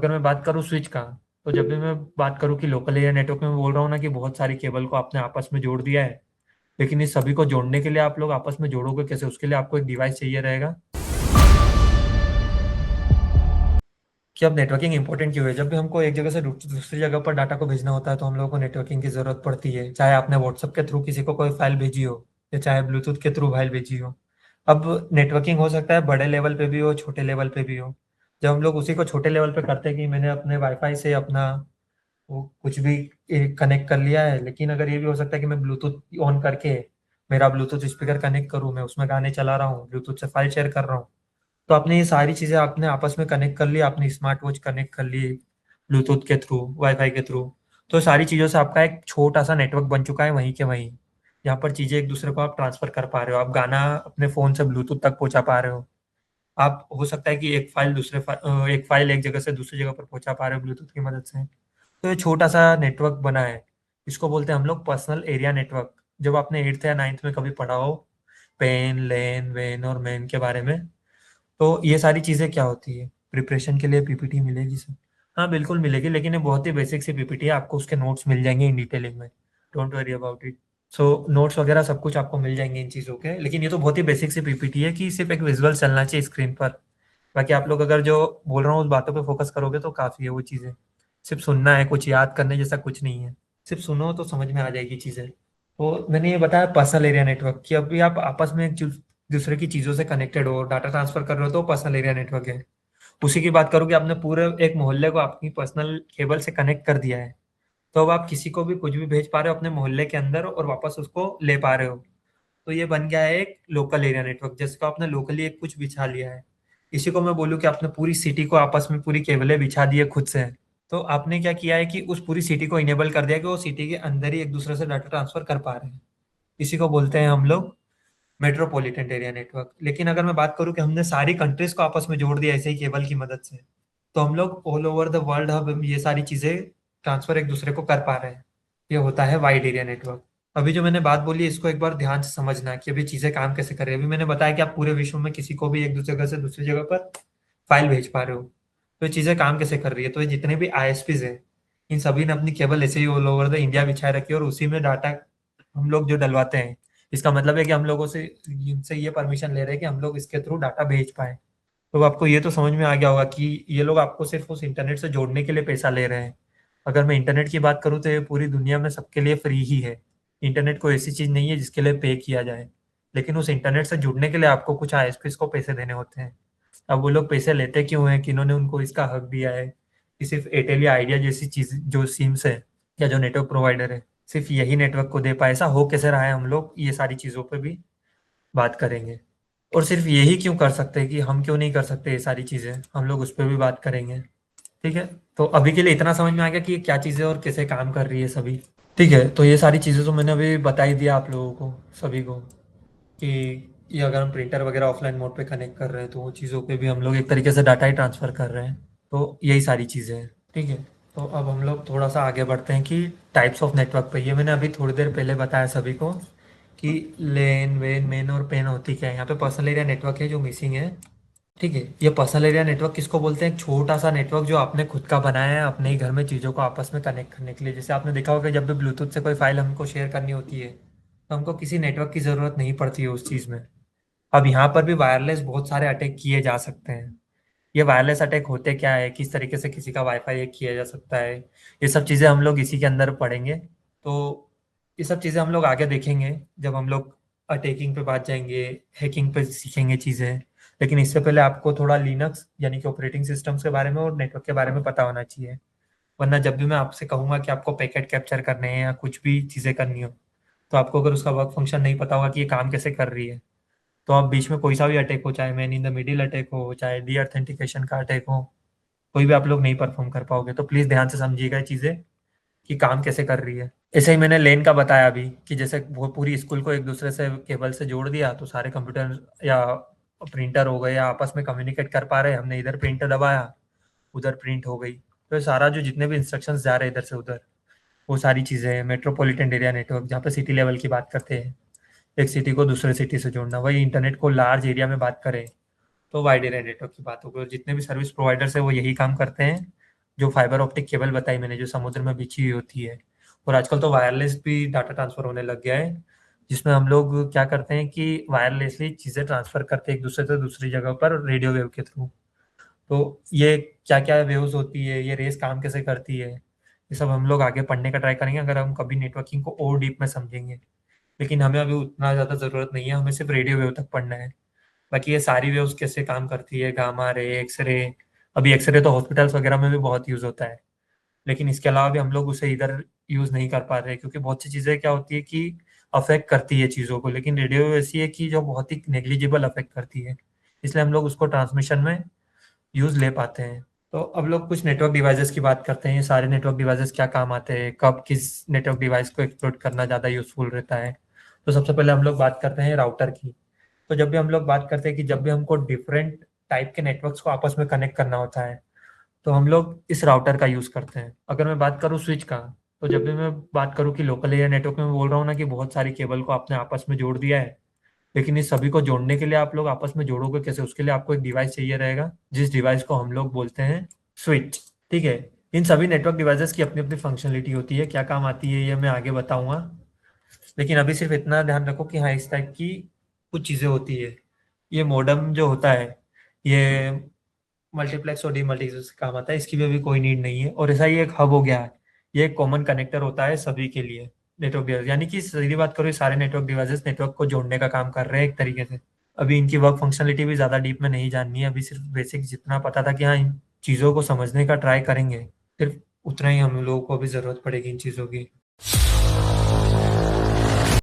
अगर मैं बात करूँ स्विच का, तो जब भी मैं बात करूँ कि लोकल एरिया नेटवर्क में, मैं बोल रहा हूँ ना कि बहुत सारी केबल को आपने आपस में जोड़ दिया है, लेकिन इस सभी को जोड़ने के लिए आप लोग आपस में जोड़ोगे कैसे? उसके लिए आपको एक डिवाइस चाहिए रहेगा। कि अब नेटवर्किंग इंपॉर्टेंट क्यों है? जब भी हमको एक जगह से दूसरी जगह पर डाटा को भेजना होता है तो हम लोगों को नेटवर्किंग की जरूरत पड़ती है। चाहे आपने व्हाट्सएप के थ्रू किसी को कोई फाइल भेजी हो, या चाहे ब्लूटूथ के थ्रू फाइल भेजी हो। अब नेटवर्किंग हो सकता है बड़े लेवल पे भी हो, छोटे लेवल पे भी हो। जब हम लोग उसी को छोटे लेवल पे करते हैं कि मैंने अपने वाईफाई से अपना वो कुछ भी कनेक्ट कर लिया है, लेकिन अगर ये भी हो सकता है कि मैं ब्लूटूथ ऑन करके मेरा ब्लूटूथ स्पीकर कनेक्ट करूँ, मैं उसमें गाने चला रहा हूँ, ब्लूटूथ से फाइल शेयर कर रहा हूँ। तो आपने ये सारी चीजें आपने आपस में कनेक्ट कर ली, आपने स्मार्ट वॉच कनेक्ट कर ली ब्लूटूथ के थ्रू, वाईफाई के थ्रू। तो सारी चीजों से आपका एक छोटा सा नेटवर्क बन चुका है वहीं के वहीं, यहाँ पर चीजें एक दूसरे को आप ट्रांसफर कर पा रहे हो। आप गाना अपने फोन से ब्लूटूथ तक पहुंचा पा रहे हो। आप हो सकता है कि एक फाइल एक जगह से दूसरी जगह पर पहुंचा पा रहे हो ब्लूटूथ की मदद से। तो ये छोटा सा नेटवर्क बना है, इसको बोलते हैं हम लोग पर्सनल एरिया नेटवर्क। जब आपने एट्थ या नाइन्थ में कभी पढ़ा हो पेन, लेन, वेन और मैन के बारे में, तो ये सारी चीज़ें क्या होती है, प्रिपरेशन के लिए पीपीटी मिलेगी सर। हाँ बिल्कुल मिलेगी, लेकिन ये बहुत ही बेसिक सी पीपीटी है। आपको उसके नोट्स मिल जाएंगे इन डिटेलिंग में, don't worry about it. So notes वगैरह सब कुछ आपको मिल जाएंगे इन चीज़ों के, लेकिन ये तो बहुत ही बेसिक सी पीपीटी है कि सिर्फ एक विजुअल चलना चाहिए स्क्रीन पर। बाकी आप लोग अगर जो बोल रहा हूँ उस बातों पे फोकस करोगे तो काफ़ी है वो चीज़ें। सिर्फ सुनना है, कुछ याद करने जैसा कुछ नहीं है। सिर्फ सुनो तो समझ में आ जाएगी चीज़ें। तो मैंने ये बताया पर्सनल एरिया नेटवर्क, कि अभी आप आपस में दूसरे की चीज़ों से कनेक्टेड हो, डाटा ट्रांसफर कर रहे हो, तो पर्सनल एरिया नेटवर्क है। उसी की बात करूँ कि आपने पूरे एक मोहल्ले को अपनी पर्सनल केबल से कनेक्ट कर दिया है, तो अब आप किसी को भी कुछ भी भेज पा रहे हो अपने मोहल्ले के अंदर और वापस उसको ले पा रहे हो। तो ये बन गया है एक लोकल एरिया नेटवर्क, जिसको आपने लोकली एक कुछ बिछा लिया है। इसी को मैं बोलूँ कि आपने पूरी सिटी को आपस में पूरी केबलें बिछा दी है खुद से। तो आपने क्या किया है कि उस पूरी सिटी को इनेबल कर दिया कि वो सिटी के अंदर ही एक दूसरे से डाटा ट्रांसफर कर पा रहे हैं। इसी को बोलते हैं हम लोग मेट्रोपॉलिटन एरिया नेटवर्क। लेकिन अगर मैं बात करूं कि हमने सारी कंट्रीज को आपस में जोड़ दिया ऐसे ही केबल की मदद से, तो हम लोग ऑल ओवर द वर्ल्ड हम ये सारी चीजें ट्रांसफर एक दूसरे को कर पा रहे हैं। ये होता है वाइड एरिया नेटवर्क। अभी जो मैंने बात बोली इसको एक बार ध्यान से समझना कि अभी चीजें काम कैसे कर रही है। अभी मैंने बताया कि आप पूरे विश्व में किसी को भी एक दूसरी जगह से दूसरी जगह पर फाइल भेज पा रहे हो। तो ये चीजें काम कैसे कर रही है? तो ये जितने भी आईएसपीज हैं, इन सभी ने अपनी केबल ऐसे ही ऑल ओवर द इंडिया बिछाए रखी है, और उसी में डाटा हम लोग जो डलवाते हैं, इसका मतलब है कि हम लोगों से इनसे ये परमिशन ले रहे हैं कि हम लोग इसके थ्रू डाटा भेज पाए। तो आपको ये तो समझ में आ गया होगा कि ये लोग आपको सिर्फ उस इंटरनेट से जोड़ने के लिए पैसा ले रहे हैं। अगर मैं इंटरनेट की बात करूँ तो ये पूरी दुनिया में सबके लिए फ्री ही है। इंटरनेट कोई ऐसी चीज नहीं है जिसके लिए पे किया जाए। लेकिन उस इंटरनेट से जुड़ने के लिए आपको कुछ आईएसपीज को पैसे देने होते हैं। अब वो लोग पैसे लेते क्यों हैं, किन्होंने उनको इसका हक दिया है कि सिर्फ एयरटेल या आइडिया जैसी चीज जो सिम्स है या जो नेटवर्क प्रोवाइडर है सिर्फ यही नेटवर्क को दे पाए? ऐसा हो कैसे रहा है? हम लोग ये सारी चीजों पे भी बात करेंगे। और सिर्फ यही क्यों कर सकते हैं, कि हम क्यों नहीं कर सकते ये सारी चीजें, हम लोग उस पर भी बात करेंगे। ठीक है। तो अभी के लिए इतना समझ में आ गया कि ये क्या चीजें और कैसे काम कर रही है सभी। ठीक है, तो ये सारी चीजें तो मैंने अभी बता ही दिया आप लोगों को सभी को, कि ये अगर हम प्रिंटर वगैरह ऑफलाइन मोड पे कनेक्ट कर रहे हैं तो वो चीज़ों पे भी हम लोग एक तरीके से डाटा ही ट्रांसफर कर रहे हैं। तो यही सारी चीज़ें हैं। ठीक है। तो अब हम लोग थोड़ा सा आगे बढ़ते हैं कि टाइप्स ऑफ नेटवर्क पे। ये मैंने अभी थोड़ी देर पहले बताया सभी को कि लेन, वेन, मेन और पेन होती क्या है। यहाँ पे पर्सनल एरिया नेटवर्क है जो मिसिंग है। ठीक है। ये पर्सनल एरिया नेटवर्क किसको बोलते हैं? एक छोटा सा नेटवर्क जो आपने खुद का बनाया है अपने ही घर में चीज़ों को आपस में कनेक्ट करने के लिए। जैसे आपने देखा होगा कि जब भी ब्लूटूथ से कोई फाइल हमको शेयर करनी होती है तो हमको किसी नेटवर्क की ज़रूरत नहीं पड़ती है उस चीज़ में। अब यहाँ पर भी वायरलेस बहुत सारे अटैक किए जा सकते हैं। ये वायरलेस अटैक होते क्या है, किस तरीके से किसी का वाईफाई हैक किया जा सकता है, ये सब चीज़ें हम लोग इसी के अंदर पढ़ेंगे। तो ये सब चीज़ें हम लोग आगे देखेंगे जब हम लोग अटैकिंग पे बात जाएंगे, हैकिंग पे सीखेंगे चीज़ें। लेकिन इससे पहले आपको थोड़ा लिनक्स यानी कि ऑपरेटिंग सिस्टम्स के बारे में और नेटवर्क के बारे में पता होना चाहिए। वरना जब भी मैं आपसे कहूँगा कि आपको पैकेट कैप्चर करने हैं या कुछ भी चीज़ें करनी हो, तो आपको अगर उसका वर्क फंक्शन नहीं पता होगा कि ये काम कैसे कर रही है, तो आप बीच में कोई सा भी अटैक हो, चाहे man in the middle attack हो, चाहे डी ऑथेंटिकेशन का अटैक हो, कोई भी आप लोग नहीं परफॉर्म कर पाओगे। तो प्लीज ध्यान से समझिएगा ये चीजें कि काम कैसे कर रही है। ऐसे ही मैंने लेन का बताया अभी कि जैसे वो पूरी स्कूल को एक दूसरे से केबल से जोड़ दिया तो सारे कंप्यूटर या प्रिंटर हो गए या आपस में कम्युनिकेट कर पा रहे हैं। हमने इधर प्रिंटर दबाया, उधर प्रिंट हो गई। तो ये सारा जो जितने भी इंस्ट्रक्शंस जा रहे हैं इधर से उधर, वो सारी चीजें मेट्रोपॉलिटन एरिया नेटवर्क, जहाँ पे सिटी लेवल की बात करते हैं, एक सिटी को दूसरे सिटी से जोड़ना। वही इंटरनेट को लार्ज एरिया में बात करें तो वाइड एरिया नेटवर्क की बात होगी। और जितने भी सर्विस प्रोवाइडर्स है वो यही काम करते हैं। जो फाइबर ऑप्टिक केबल बताई मैंने, जो समुद्र में बिछी हुई होती है। और आजकल तो वायरलेस भी डाटा ट्रांसफर होने लग गया है, जिसमें हम लोग क्या करते हैं कि वायरलेसली चीज़ें ट्रांसफर करते हैं एक दूसरे से दूसरी जगह पर रेडियो वेव के थ्रू। तो ये क्या क्या वेव्स होती है, ये रेस काम कैसे करती है, ये सब हम लोग आगे पढ़ने का ट्राई करेंगे अगर हम कभी नेटवर्किंग को और डीप में समझेंगे। लेकिन हमें अभी उतना ज़्यादा ज़रूरत नहीं है, हमें सिर्फ रेडियो वेव तक पढ़ना है। बाकी ये सारी वेव्स कैसे काम करती है, गामा रे, एक्सरे। अभी एक्सरे तो हॉस्पिटल्स वगैरह में भी बहुत यूज़ होता है, लेकिन इसके अलावा भी हम लोग उसे इधर यूज़ नहीं कर पा रहे, क्योंकि बहुत सी चीज़ें क्या होती है कि अफेक्ट करती है चीज़ों को, लेकिन रेडियो वेव ऐसी है कि जो बहुत ही नेग्लिजिबल अफेक्ट करती है, इसलिए हम लोग उसको ट्रांसमिशन में यूज़ ले पाते हैं। तो अब लोग कुछ नेटवर्क डिवाइसेस की बात करते हैं, ये सारे नेटवर्क डिवाइसेस क्या काम आते हैं, कब किस नेटवर्क डिवाइस को एक्सप्लोर करना ज़्यादा यूजफुल रहता है। तो सबसे पहले हम लोग बात करते हैं राउटर की। तो जब भी हम लोग बात करते हैं कि जब भी हमको डिफरेंट टाइप के नेटवर्क्स को आपस में कनेक्ट करना होता है, तो हम लोग इस राउटर का यूज़ करते हैं। अगर मैं बात करूँ स्विच का, तो जब भी मैं बात करूँ कि लोकल एरिया नेटवर्क में, मैं बोल रहा हूँ ना कि बहुत सारी केबल को आपने आपस में जोड़ दिया है, लेकिन इस सभी को जोड़ने के लिए आप लोग आपस में जोड़ोगे कैसे, उसके लिए आपको एक डिवाइस चाहिए रहेगा, जिस डिवाइस को हम लोग बोलते हैं स्विच। ठीक है। इन सभी नेटवर्क डिवाइसेस की अपनी अपनी फंक्शनलिटी होती है, क्या काम आती है ये मैं आगे बताऊंगा। लेकिन अभी सिर्फ इतना ध्यान रखो कि हाँ, इस टाइप की कुछ चीज़ें होती है। ये मॉडेम जो होता है, ये मल्टीप्लेक्स और डीमल्टीप्लेक्स का काम आता है, इसकी भी अभी कोई नीड नहीं है। और ऐसा ही एक हब हो गया है, ये एक कॉमन कनेक्टर होता है सभी के लिए नेटवर्क डिवाइस, यानी कि सीधी बात करो, ये सारे नेटवर्क डिवाइसेस नेटवर्क को जोड़ने का काम कर रहे हैं एक तरीके से। अभी इनकी वर्क फंक्शनलिटी भी ज़्यादा डीप में नहीं जाननी है, अभी सिर्फ बेसिक जितना पता था कि हाँ, इन चीज़ों को समझने का ट्राई करेंगे, सिर्फ उतना ही हम लोगों को भी ज़रूरत पड़ेगी इन चीज़ों की।